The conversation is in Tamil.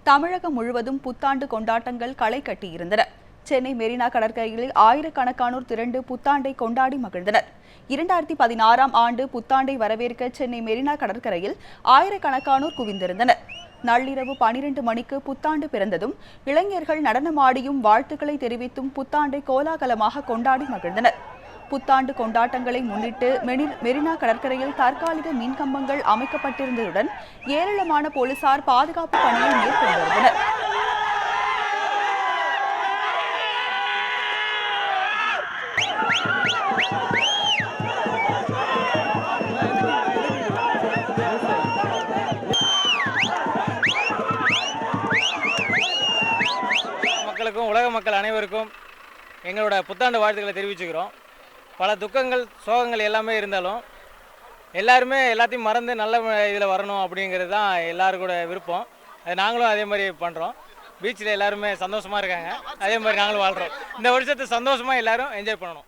தமிழகம் முழுவதும் புத்தாண்டு கொண்டாட்டங்கள் களை கட்டியிருந்தன. சென்னை மெரினா கடற்கரையில் ஆயிரக்கணக்கானோர் திரண்டு புத்தாண்டை கொண்டாடி மகிழ்ந்தனர். 2016ஆம் ஆண்டு புத்தாண்டை வரவேற்க சென்னை மெரினா கடற்கரையில் ஆயிரக்கணக்கானோர் குவிந்திருந்தனர். நள்ளிரவு 12 மணிக்கு புத்தாண்டு பிறந்ததும் இளைஞர்கள் நடனமாடியும் வாழ்த்துக்களை தெரிவித்தும் புத்தாண்டை கோலாகலமாக கொண்டாடி மகிழ்ந்தனர். புத்தாண்டு கொண்டாட்டங்களை முன்னிட்டு மெரினா கடற்கரையில் தற்காலிக மின்கம்பங்கள் அமைக்கப்பட்டிருந்ததுடன் ஏராளமான போலீசார் பாதுகாப்பு பணியை மேற்கொண்டு வருகின்றனர். மக்களுக்கும் உலக மக்கள் அனைவருக்கும் எங்களோட புத்தாண்டு வாழ்த்துக்களை தெரிவிச்சுக்கிறோம். பல துக்கங்கள் சோகங்கள் எல்லாமே இருந்தாலும் எல்லாருமே எல்லாத்தையும் மறந்து நல்ல இதில் வரணும் அப்படிங்கிறது தான் எல்லாருக்கூட விருப்பம். அது நாங்களும் அதே மாதிரி பண்ணுறோம். பீச்சில் எல்லாருமே சந்தோஷமாக இருக்காங்க, அதே மாதிரி நாங்களும் வாழ்கிறோம். இந்த வருஷத்தை சந்தோஷமாக எல்லாரும் என்ஜாய் பண்ணணும்.